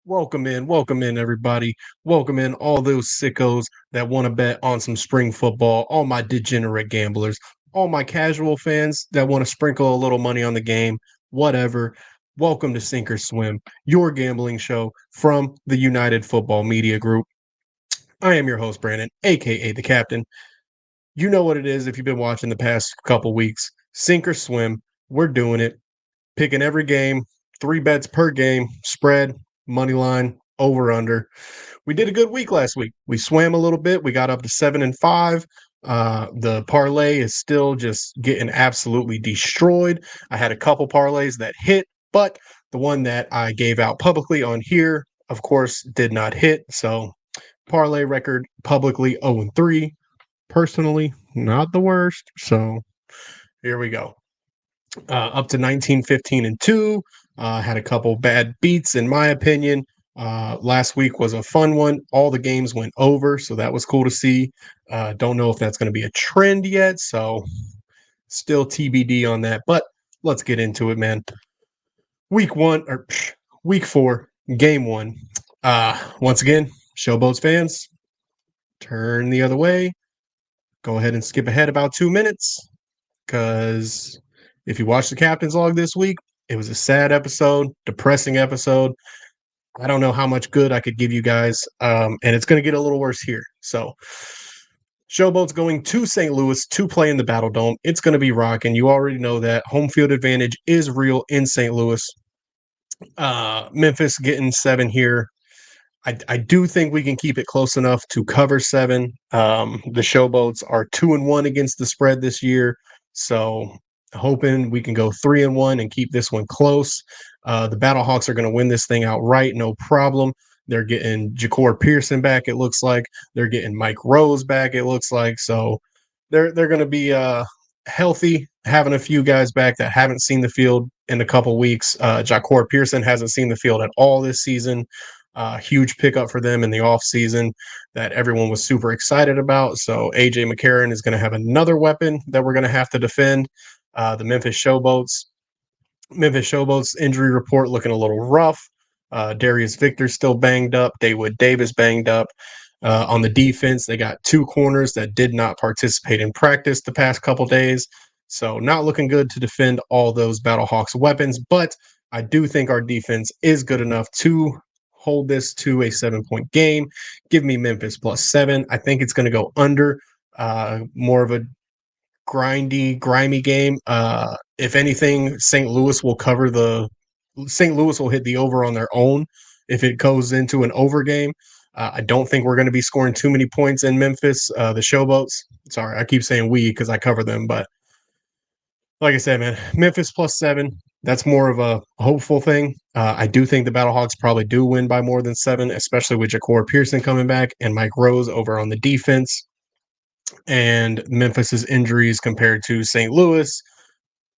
Welcome in, everybody. Welcome in all those sickos that want to bet on some spring football, all my degenerate gamblers, all my casual fans that want to sprinkle a little money on the game, whatever. Welcome to Sink or Swim, your gambling show from the United Football Media Group. I am your host, Brandon, aka the Captain. You know what it is if you've been watching the past couple weeks. Sink or Swim, we're doing it. Picking every game, 3 bets per game, spread, money line, over under. We did a good week last week. We swam a little bit. We got up to 7-5. The parlay is still just getting absolutely destroyed. I had a couple parlays that hit, but the one that I gave out publicly on here, of course, did not hit. So parlay record publicly 0-3. Personally, not the worst. So here we go. Up to 19, 15, and 2. Had a couple bad beats, in my opinion. Last week was a fun one. All the games went over, so that was cool to see. Don't know if that's going to be a trend yet, so still TBD on that. But let's get into it, man. Week 4, game 1. Once again, Showboats fans, turn the other way. Go ahead and skip ahead about 2 minutes, because if you watch the captain's log this week, it was a sad episode, depressing episode. I don't know how much good I could give you guys, and it's going to get a little worse here. So, Showboat's going to St. Louis to play in the Battle Dome. It's going to be rocking. You already know that. Home field advantage is real in St. Louis. Memphis getting 7 here. I do think we can keep it close enough to cover 7. The Showboats are 2-1 against the spread this year, so hoping we can go 3-1 and keep this one close. The Battlehawks are going to win this thing outright, no problem. They're getting Ja'Cour Pearson back. It looks like they're getting Mike Rose back. It looks like so they're going to be healthy, having a few guys back that haven't seen the field in a couple weeks. Ja'Cour Pearson hasn't seen the field at all this season. Huge pickup for them in the offseason that everyone was super excited about. So AJ McCarron is going to have another weapon that we're going to have to defend. The Memphis Showboats injury report looking a little rough. Darius Victor still banged up. David Davis banged up. On the defense, they got 2 corners that did not participate in practice the past couple days. So not looking good to defend all those Battlehawks weapons, but I do think our defense is good enough to hold this to a 7-point game. Give me Memphis +7. I think it's going to go under. More of a grimy game. If anything, St. Louis will hit the over on their own if it goes into an over game. I don't think we're going to be scoring too many points in Memphis. The Showboats. Sorry, I keep saying we because I cover them, but like I said, man, Memphis +7. That's more of a hopeful thing. I do think the Battlehawks probably do win by more than 7, especially with Ja'Cour Pearson coming back and Mike Rose over on the defense. And Memphis's injuries compared to St. Louis,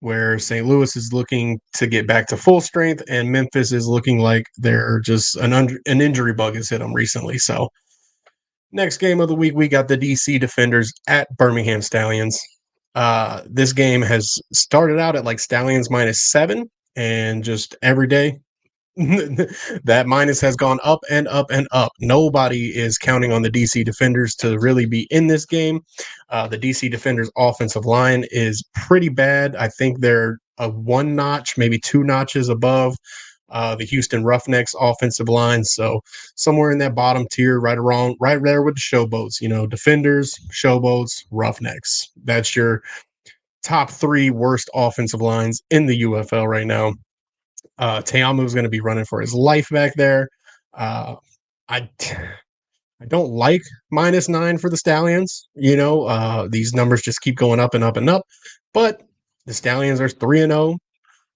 where St. Louis is looking to get back to full strength, and Memphis is looking like they're just an injury bug has hit them recently. So, next game of the week, we got the DC Defenders at Birmingham Stallions. This game has started out at like Stallions -7, and just every day that minus has gone up and up and up. Nobody is counting on the DC Defenders to really be in this game. The DC Defenders offensive line is pretty bad. I think they're a 1 notch, maybe 2 notches above the Houston Roughnecks offensive line. So somewhere in that bottom tier, right there with the Showboats, Defenders, Showboats, Roughnecks. That's your top 3 worst offensive lines in the UFL right now. Teamu is going to be running for his life back there. I don't like -9 for the Stallions. These numbers just keep going up and up and up. But the Stallions are 3-0.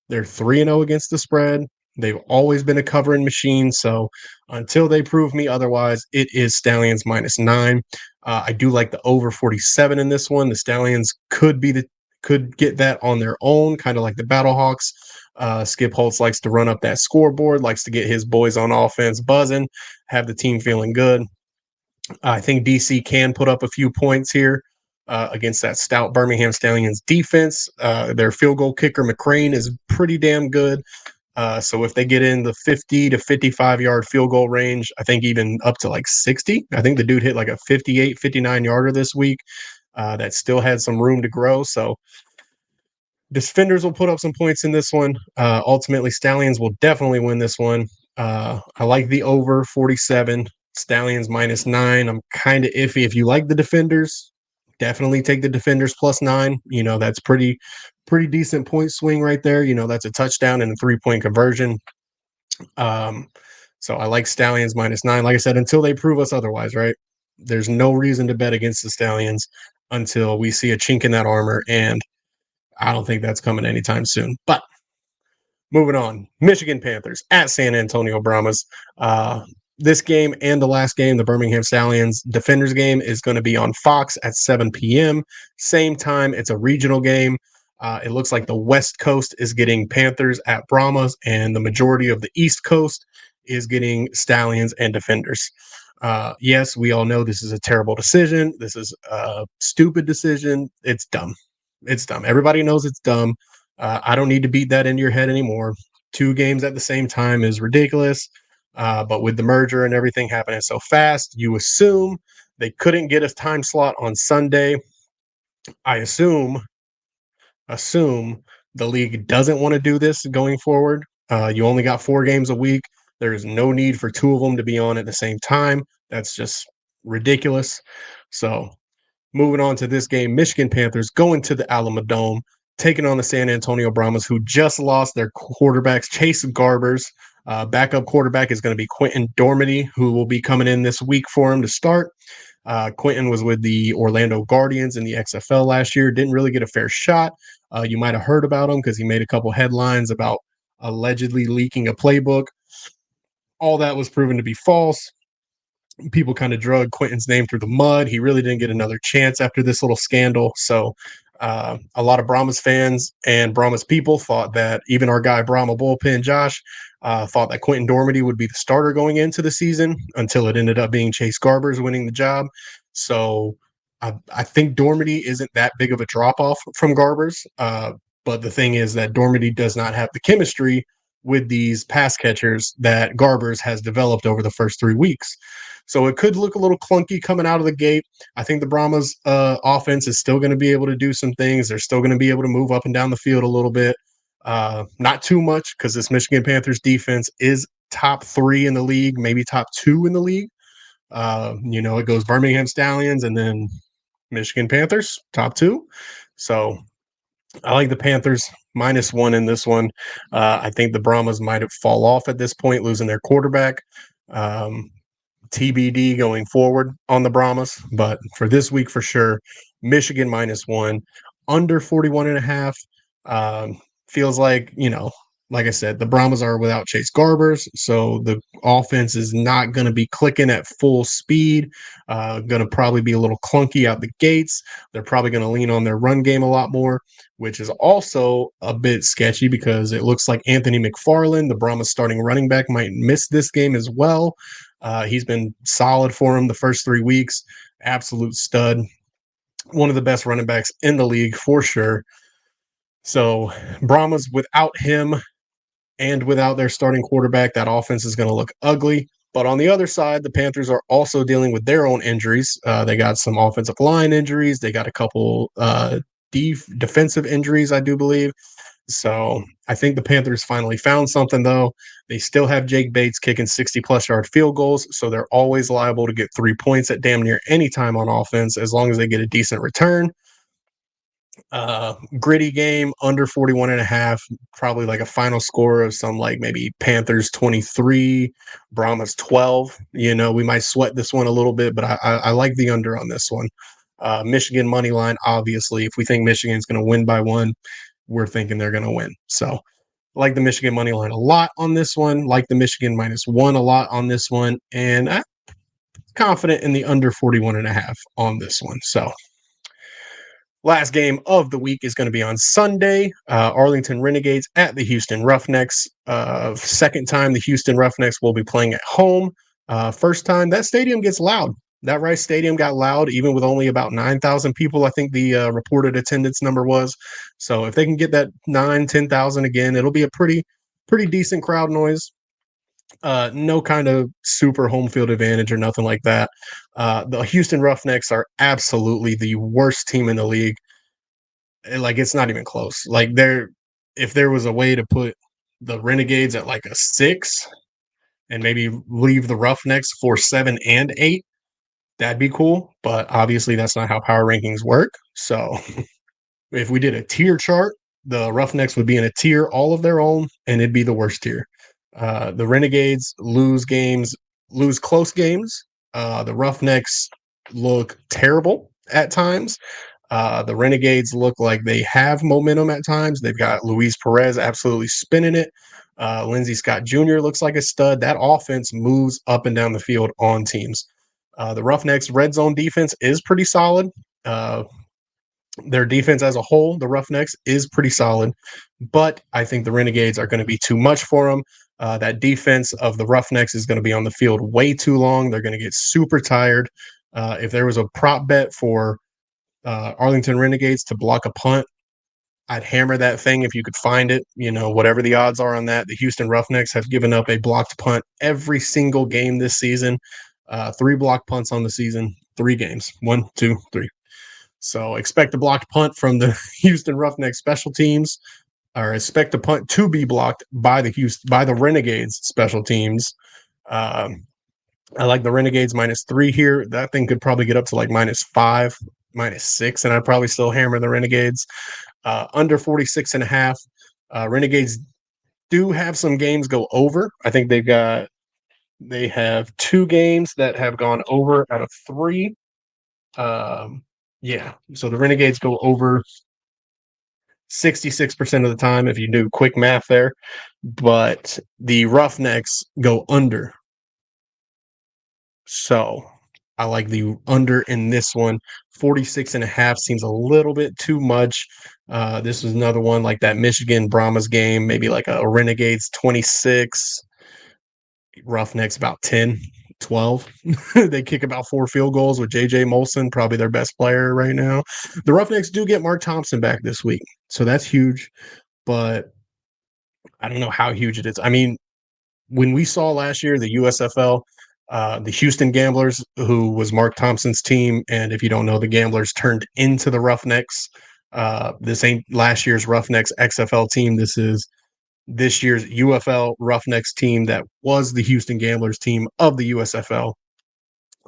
They're 3-0 against the spread. They've always been a covering machine. So until they prove me otherwise, it is Stallions -9. I do like the over 47 in this one. The Stallions could get that on their own, kind of like the Battlehawks. Skip Holtz likes to run up that scoreboard, likes to get his boys on offense buzzing, have the team feeling good. I think DC can put up a few points here against that stout Birmingham Stallions defense. Their field goal kicker, McCrane, is pretty damn good. So if they get in the 50 to 55-yard field goal range, I think even up to like 60. I think the dude hit like a 58, 59-yarder this week that still had some room to grow. So defenders will put up some points in this one. Ultimately, Stallions will definitely win this one. I like the over 47. Stallions -9. I'm kind of iffy. If you like the defenders, definitely take the defenders +9. That's pretty decent point swing right there. That's a touchdown and a 3-point conversion. Um, so I like Stallions -9. Like I said, until they prove us otherwise, right? There's no reason to bet against the Stallions until we see a chink in that armor, and I don't think that's coming anytime soon. But moving on, Michigan Panthers at San Antonio Brahmas. This game and the last game, the Birmingham Stallions Defenders game, is going to be on Fox at 7 p.m. Same time. It's a regional game. It looks like the West Coast is getting Panthers at Brahmas, and the majority of the East Coast is getting Stallions and Defenders. Yes, we all know this is a terrible decision. This is a stupid decision. It's dumb. It's dumb. Everybody knows it's dumb. I don't need to beat that into your head anymore. 2 games at the same time is ridiculous. But with the merger and everything happening so fast, you assume they couldn't get a time slot on Sunday. I assume the league doesn't want to do this going forward. You only got 4 games a week. There's no need for 2 of them to be on at the same time. That's just ridiculous. So moving on to this game, Michigan Panthers going to the Alamo Dome, taking on the San Antonio Brahmas, who just lost their quarterbacks, Chase Garbers. Backup quarterback is going to be Quentin Dormady, who will be coming in this week for him to start. Quentin was with the Orlando Guardians in the XFL last year. Didn't really get a fair shot. You might have heard about him because he made a couple headlines about allegedly leaking a playbook. All that was proven to be false. People kind of drug Quentin's name through the mud. He really didn't get another chance after this little scandal. So a lot of Brahmas fans and Brahmas people thought that even our guy Brahma Bullpen Josh thought that Quentin Dormady would be the starter going into the season until it ended up being Chase Garbers winning the job. So I think Dormady isn't that big of a drop off from Garbers. But the thing is that Dormady does not have the chemistry with these pass catchers that Garbers has developed over the first 3 weeks. So it could look a little clunky coming out of the gate. I think the Brahmas offense is still going to be able to do some things. They're still going to be able to move up and down the field a little bit. Not too much because this Michigan Panthers defense is top 3 in the league, maybe top 2 in the league. It goes Birmingham Stallions and then Michigan Panthers, top 2. So I like the Panthers -1 in this one. I think the Brahmas might have fall off at this point, losing their quarterback. TBD going forward on the Brahmas, but for this week for sure, Michigan -1, under 41.5. Feels like, like I said, the Brahmas are without Chase Garbers, so the offense is not going to be clicking at full speed. Going to probably be a little clunky out the gates. They're probably going to lean on their run game a lot more, which is also a bit sketchy because it looks like Anthony McFarland, the Brahmas starting running back, might miss this game as well. He's been solid for him the first 3 weeks. Absolute stud. One of the best running backs in the league for sure. So Brahmas without him and without their starting quarterback, that offense is going to look ugly. But on the other side, the Panthers are also dealing with their own injuries. They got some offensive line injuries. They got a couple defensive injuries, I do believe. So I think the Panthers finally found something, though. They still have Jake Bates kicking 60-plus yard field goals, so they're always liable to get 3 points at damn near any time on offense as long as they get a decent return. Gritty game, under 41.5, probably like a final score of some like maybe Panthers 23, Brahmas 12. We might sweat this one a little bit, but I like the under on this one. Michigan money line, obviously. If we think Michigan's going to win by 1, we're thinking they're going to win. So like the Michigan money line a lot on this one, like the Michigan -1 a lot on this one, and I'm confident in the under 41.5 on this one. So last game of the week is going to be on Sunday. Arlington Renegades at the Houston Roughnecks. Second time the Houston Roughnecks will be playing at home. First time that stadium gets loud. That Rice Stadium got loud, even with only about 9,000 people, I think the reported attendance number was. So if they can get that 9,000, 10,000 again, it'll be a pretty pretty decent crowd noise. No kind of super home field advantage or nothing like that. The Houston Roughnecks are absolutely the worst team in the league. Like it's not even close. Like if there was a way to put the Renegades at like a 6 and maybe leave the Roughnecks for 7 and 8, that'd be cool. But obviously, that's not how power rankings work. So if we did a tier chart, the Roughnecks would be in a tier all of their own, and it'd be the worst tier. The Renegades lose close games. The Roughnecks look terrible at times. The Renegades look like they have momentum at times. They've got Luis Perez absolutely spinning it. Lindsey Scott Jr. looks like a stud. That offense moves up and down the field on teams. The Roughnecks' red zone defense is pretty solid. Their defense as a whole, the Roughnecks, is pretty solid, but I think the Renegades are going to be too much for them. That defense of the Roughnecks is going to be on the field way too long. They're going to get super tired. If there was a prop bet for Arlington Renegades to block a punt, I'd hammer that thing if you could find it. You know, whatever the odds are on that. The Houston Roughnecks have given up a blocked punt every single game this season. 3 blocked punts on the season, 3 games. 1, 2, 3. So expect a blocked punt from the Houston Roughnecks special teams, or expect a punt to be blocked by the Renegades special teams. I like the Renegades -3 here. That thing could probably get up to like -5, -6, and I'd probably still hammer the Renegades. Under 46.5. Renegades do have some games go over. I think they have 2 games that have gone over out of 3. Yeah, so the Renegades go over 66% of the time if you do quick math there, but the Roughnecks go under. So I like the under in this one. 46.5 seems a little bit too much. This is another one like that Michigan Brahmas game, maybe like a Renegades 26, Roughnecks about 10, 12. They kick about 4 field goals with JJ Molson, probably their best player right now. The Roughnecks do get Mark Thompson back this week, so that's huge, but I don't know how huge it is. I mean, when we saw last year the USFL, the Houston Gamblers, who was Mark Thompson's team, and if you don't know, the Gamblers turned into the Roughnecks. This ain't last year's Roughnecks XFL team. This is this year's UFL Roughnecks team that was the Houston Gamblers team of the USFL.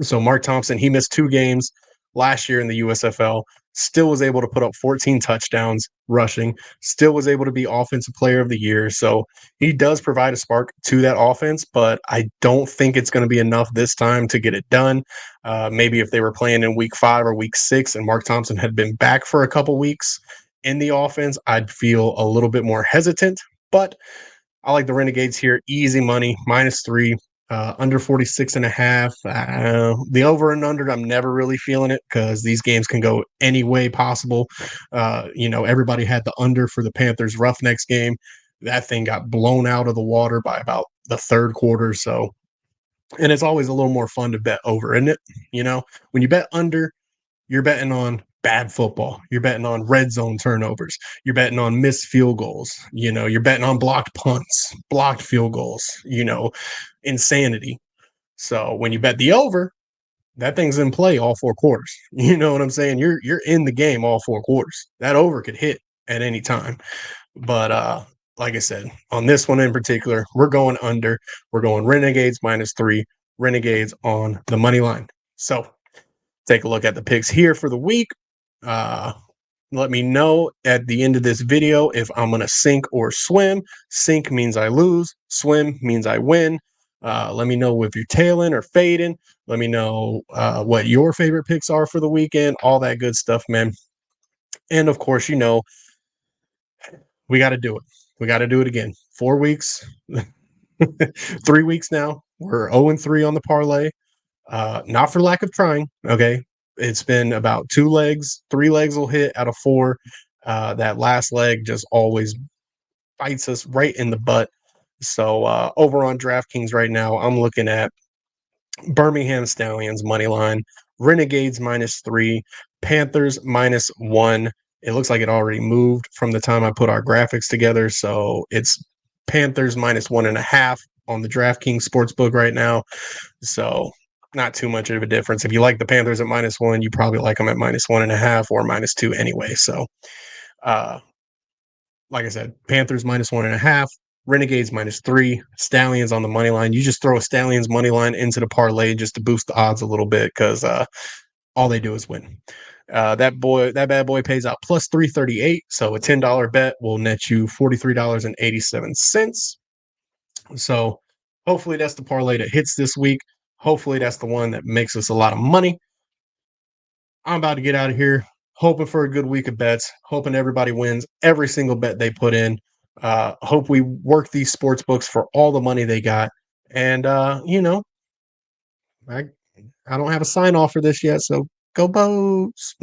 So Mark Thompson, he missed 2 games last year in the USFL, still was able to put up 14 touchdowns rushing, still was able to be offensive player of the year. So he does provide a spark to that offense, but I don't think it's going to be enough this time to get it done. Maybe if they were playing in week 5 or week 6 and Mark Thompson had been back for a couple weeks in the offense, I'd feel a little bit more hesitant, but I like the Renegades here. Easy money, -3, under 46.5. The over and under, I'm never really feeling it because these games can go any way possible. Everybody had the under for the Panthers Roughnecks game. That thing got blown out of the water by about the 3rd quarter. So, and it's always a little more fun to bet over, isn't it? When you bet under, you're betting on bad football. You're betting on red zone turnovers. You're betting on missed field goals. You're betting on blocked punts, blocked field goals, insanity. So when you bet the over, that thing's in play all 4 quarters. You know what I'm saying? You're in the game all 4 quarters. That over could hit at any time. But like I said, on this one in particular, we're going under. We're going Renegades -3, Renegades on the money line. So take a look at the picks here for the week. Let me know at the end of this video if I'm going to sink or swim. Sink means I lose. Swim means I win. Let me know if you're tailing or fading. Let me know what your favorite picks are for the weekend. All that good stuff, man. And of course, we got to do it. We got to do it again. 4 weeks, 3 weeks now. We're 0-3 on the parlay. Not for lack of trying. Okay. It's been about 2 legs, 3 legs will hit out of 4. That last leg just always bites us right in the butt. So over on DraftKings right now, I'm looking at Birmingham Stallions money line, Renegades -3, Panthers -1. It looks like it already moved from the time I put our graphics together. So it's Panthers -1.5 on the DraftKings Sportsbook right now. So not too much of a difference. If you like the Panthers at -1, you probably like them at -1.5 or -2 anyway. So, like I said, Panthers -1.5, Renegades -3, Stallions on the money line. You just throw a Stallions money line into the parlay just to boost the odds a little bit because all they do is win. That bad boy pays out plus 338. So a $10 bet will net you $43.87. So hopefully that's the parlay that hits this week. Hopefully that's the one that makes us a lot of money. I'm about to get out of here, hoping for a good week of bets, hoping everybody wins every single bet they put in. Hope we work these sports books for all the money they got. And I don't have a sign off for this yet, so go Boats.